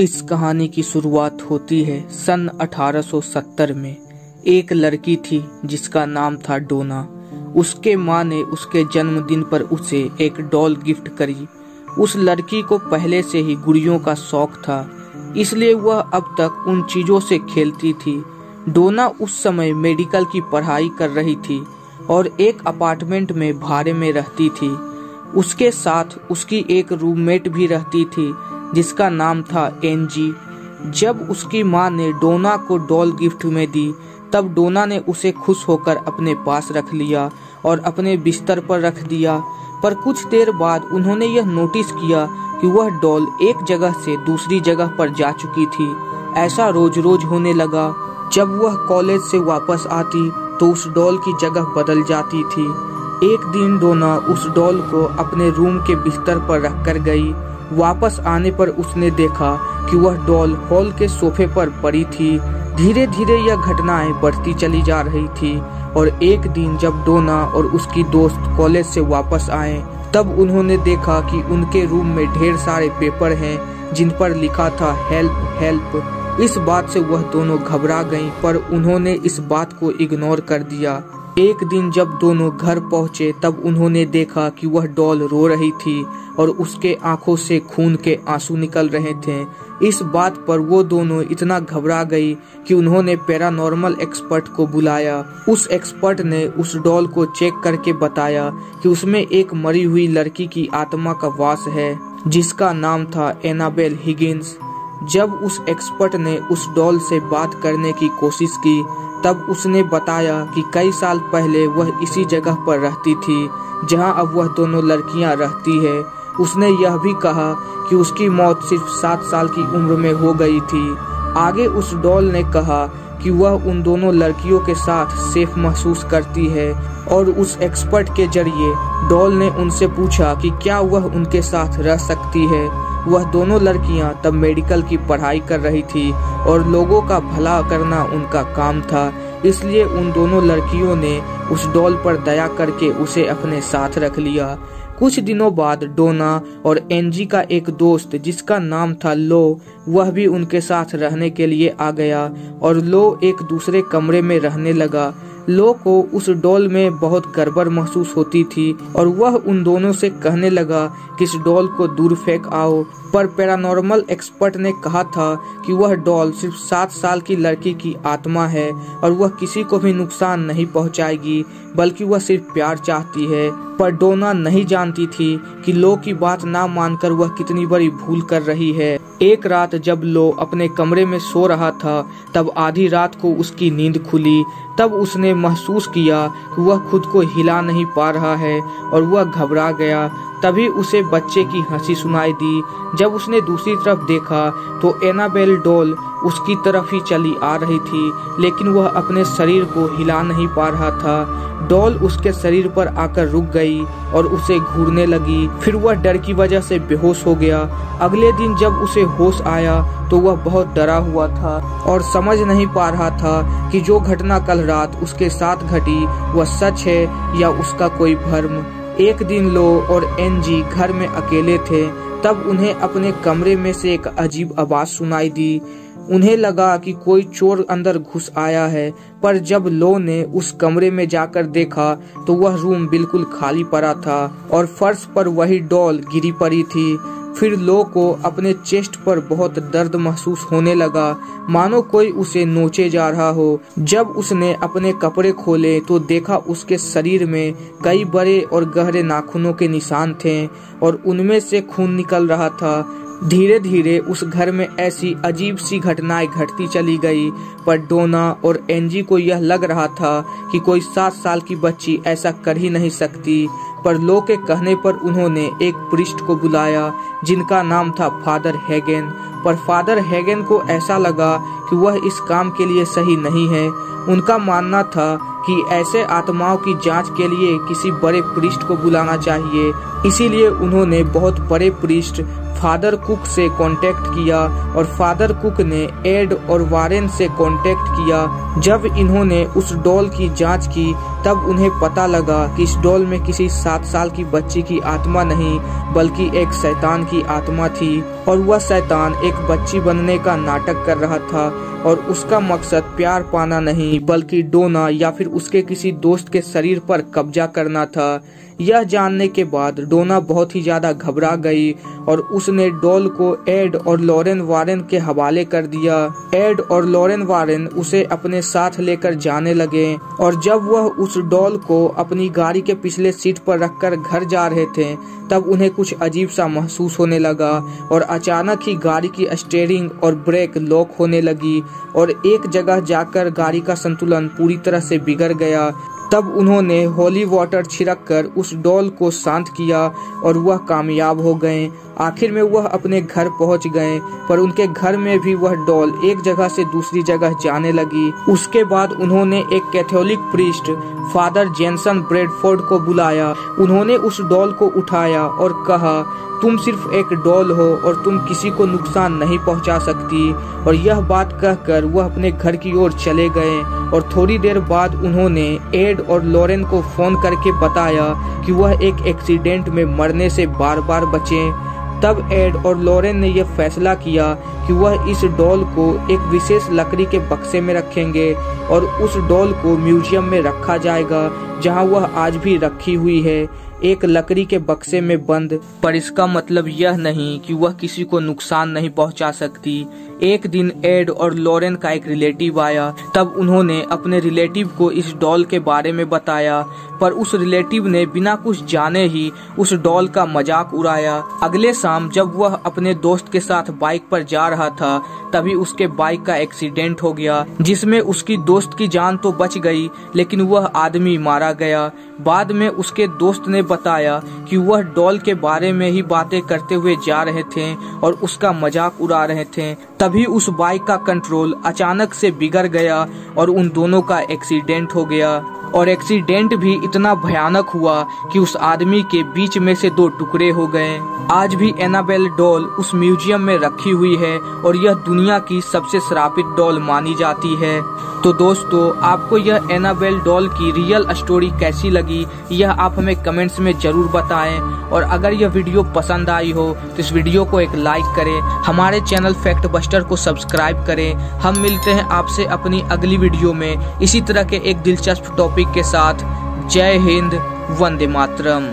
इस कहानी की शुरुआत होती है सन 1870 में। एक लड़की थी जिसका नाम था डोना। उसके माँ ने उसके जन्मदिन पर उसे एक डॉल गिफ्ट करी। उस लड़की को पहले से ही गुड़ियों का शौक था, इसलिए वह अब तक उन चीजों से खेलती थी। डोना उस समय मेडिकल की पढ़ाई कर रही थी और एक अपार्टमेंट में भाड़े में रहती थी। उसके साथ उसकी एक रूममेट भी रहती थी जिसका नाम था एनजी। जब उसकी माँ ने डोना को डॉल गिफ्ट में दी, तब डोना ने उसे खुश होकर अपने पास रख लिया और अपने बिस्तर पर रख दिया। पर कुछ देर बाद उन्होंने यह नोटिस किया कि वह डॉल एक जगह से दूसरी जगह पर जा चुकी थी। ऐसा रोज रोज होने लगा। जब वह कॉलेज से वापस आती तो उस डॉल की जगह बदल जाती थी। एक दिन डोना उस डॉल को अपने रूम के बिस्तर पर रखकर गई। वापस आने पर उसने देखा कि वह डॉल हॉल के सोफे पर पड़ी थी। धीरे धीरे यह घटनाएं बढ़ती चली जा रही थी और एक दिन जब डोना और उसकी दोस्त कॉलेज से वापस आए, तब उन्होंने देखा कि उनके रूम में ढेर सारे पेपर हैं जिन पर लिखा था हेल्प हेल्प। इस बात से वह दोनों घबरा गईं, पर उन्होंने इस बात को इग्नोर कर दिया। एक दिन जब दोनों घर पहुंचे, तब उन्होंने देखा कि वह डॉल रो रही थी और उसके आंखों से खून के आंसू निकल रहे थे। इस बात पर वो दोनों इतना घबरा गई कि उन्होंने पैरानॉर्मल एक्सपर्ट को बुलाया। उस एक्सपर्ट ने उस डॉल को चेक करके बताया कि उसमें एक मरी हुई लड़की की आत्मा का वास है जिसका नाम था एनाबेल हिगिंस। जब उस एक्सपर्ट ने उस डॉल से बात करने की कोशिश की, तब उसने बताया कि कई साल पहले वह इसी जगह पर रहती थी जहां अब वह दोनों लड़कियां रहती है। उसने यह भी कहा कि उसकी मौत सिर्फ 7 साल की उम्र में हो गई थी। आगे उस डॉल ने कहा कि वह उन दोनों लड़कियों के साथ सेफ महसूस करती है और उस एक्सपर्ट के जरिए डॉल ने उनसे पूछा कि क्या वह उनके साथ रह सकती है। वह दोनों लड़कियां तब मेडिकल की पढ़ाई कर रही थी और लोगों का भला करना उनका काम था, इसलिए उन दोनों लड़कियों ने उस डॉल पर दया करके उसे अपने साथ रख लिया। कुछ दिनों बाद डोना और एनजी का एक दोस्त जिसका नाम था लो, वह भी उनके साथ रहने के लिए आ गया और लो एक दूसरे कमरे में रहने लगा। लो को उस डॉल में बहुत गड़बड़ महसूस होती थी और वह उन दोनों से कहने लगा कि इस डॉल को दूर फेंक आओ। पर पैरानॉर्मल एक्सपर्ट ने कहा था कि वह डॉल सिर्फ 7 साल की लड़की की आत्मा है और वह किसी को भी नुकसान नहीं पहुंचाएगी, बल्कि वह सिर्फ प्यार चाहती है। पर डोना नहीं जानती थी कि लो की बात ना मानकर वह कितनी बड़ी भूल कर रही है। एक रात जब लो अपने कमरे में सो रहा था, तब आधी रात को उसकी नींद खुली। तब उसने महसूस किया कि वह खुद को हिला नहीं पा रहा है और वह घबरा गया। तभी उसे बच्चे की हंसी सुनाई दी। जब उसने दूसरी तरफ देखा तो एनाबेल डॉल उसकी तरफ ही चली आ रही थी, लेकिन वह अपने शरीर को हिला नहीं पा रहा था। डॉल उसके शरीर पर आकर रुक गई और उसे घूरने लगी। फिर वह डर की वजह से बेहोश हो गया। अगले दिन जब उसे होश आया तो वह बहुत डरा हुआ था और समझ नहीं पा रहा था कि जो घटना कल रात उसके साथ घटी वह सच है या उसका कोई भ्रम। एक दिन लो और एनजी घर में अकेले थे, तब उन्हें अपने कमरे में से एक अजीब आवाज सुनाई दी। उन्हें लगा कि कोई चोर अंदर घुस आया है, पर जब लो ने उस कमरे में जाकर देखा तो वह रूम बिल्कुल खाली पड़ा था और फर्श पर वही डॉल गिरी पड़ी थी। फिर लो को अपने चेस्ट पर बहुत दर्द महसूस होने लगा, मानो कोई उसे नोचे जा रहा हो। जब उसने अपने कपड़े खोले तो देखा उसके शरीर में कई बड़े और गहरे नाखूनों के निशान थे और उनमें से खून निकल रहा था। धीरे धीरे उस घर में ऐसी अजीब सी घटनाएं घटती चली गई, पर डोना और एनजी को यह लग रहा था कि कोई 7 साल की बच्ची ऐसा कर ही नहीं सकती। पर लो के कहने पर उन्होंने एक प्रीस्ट को बुलाया जिनका नाम था फादर हैगेन। पर फादर हैगेन को ऐसा लगा कि वह इस काम के लिए सही नहीं है। उनका मानना था कि ऐसे आत्माओं की जांच के लिए किसी बड़े प्रीस्ट को बुलाना चाहिए। इसीलिए उन्होंने बहुत बड़े प्रीस्ट फादर कुक से कांटेक्ट किया और फादर कुक ने एड और वारेन से कांटेक्ट किया। जब इन्होंने उस डॉल की जांच की तब उन्हें पता लगा कि इस डॉल में किसी 7 साल की बच्ची की आत्मा नहीं बल्कि एक शैतान की आत्मा थी और वह शैतान एक बच्ची बनने का नाटक कर रहा था और उसका मकसद प्यार पाना नहीं बल्कि डोना या फिर उसके किसी दोस्त के शरीर पर कब्जा करना था। यह जानने के बाद डोना बहुत ही ज्यादा घबरा गई और उसने डॉल को एड और लॉरेन वारेन के हवाले कर दिया। एड और लॉरेन वारेन उसे अपने साथ लेकर जाने लगे और जब वह उस डॉल को अपनी गाड़ी के पिछले सीट पर रखकर घर जा रहे थे तब उन्हें कुछ अजीब सा महसूस होने लगा और अचानक ही गाड़ी की स्टीयरिंग और ब्रेक लॉक होने लगी और एक जगह जाकर गाड़ी का संतुलन पूरी तरह से बिगड़ गया। तब उन्होंने होली वाटर छिड़ककर उस डॉल को शांत किया और वह कामयाब हो गए। आखिर में वह अपने घर पहुंच गए पर उनके घर में भी वह डॉल एक जगह से दूसरी जगह जाने लगी। उसके बाद उन्होंने एक Catholic priest Father Jenson Bradford को बुलाया। उन्होंने उस डॉल को उठाया और कहा, तुम सिर्फ एक डॉल हो और तुम किसी को नुकसान नहीं पहुंचा सकती। और यह बात कहकर वह अपने घर की ओर चले गए और थोड़ी देर बाद उन्होंने एड और लॉरेन को फोन करके बताया कि वह एक एक्सीडेंट में मरने से बार बार बचे। तब एड और लॉरेन ने यह फैसला किया कि वह इस डॉल को एक विशेष लकड़ी के बक्से में रखेंगे और उस डॉल को म्यूजियम में रखा जाएगा जहां वह आज भी रखी हुई है, एक लकड़ी के बक्से में बंद। पर इसका मतलब यह नहीं कि वह किसी को नुकसान नहीं पहुंचा सकती। एक दिन एड और लॉरेन का एक रिलेटिव आया। तब उन्होंने अपने रिलेटिव को इस डॉल के बारे में बताया पर उस रिलेटिव ने बिना कुछ जाने ही उस डॉल का मजाक उड़ाया। अगले शाम जब वह अपने दोस्त के साथ बाइक पर जा रहा था तभी उसके बाइक का एक्सीडेंट हो गया जिसमें उसकी दोस्त की जान तो बच गई लेकिन वह आदमी मारा गया। बाद में उसके दोस्त ने बताया कि वह डॉल के बारे में ही बातें करते हुए जा रहे थे और उसका मजाक उड़ा रहे थे। तभी उस बाइक का कंट्रोल अचानक से बिगड़ गया और उन दोनों का एक्सीडेंट हो गया और एक्सीडेंट भी इतना भयानक हुआ कि उस आदमी के बीच में से 2 टुकड़े हो गए। आज भी एनाबेल डॉल उस म्यूजियम में रखी हुई है और यह दुनिया की सबसे श्रापित डॉल मानी जाती है। तो दोस्तों, आपको यह एनाबेल डॉल की रियल स्टोरी कैसी लगी यह आप हमें कमेंट्स में जरूर बताएं और अगर यह वीडियो पसंद आई हो तो इस वीडियो को एक लाइक करें, हमारे चैनल फैक्ट बस्टर को सब्सक्राइब करें। हम मिलते हैं आपसे अपनी अगली वीडियो में इसी तरह के एक दिलचस्प टॉपिक के साथ। जय हिंद, वंदे मातरम।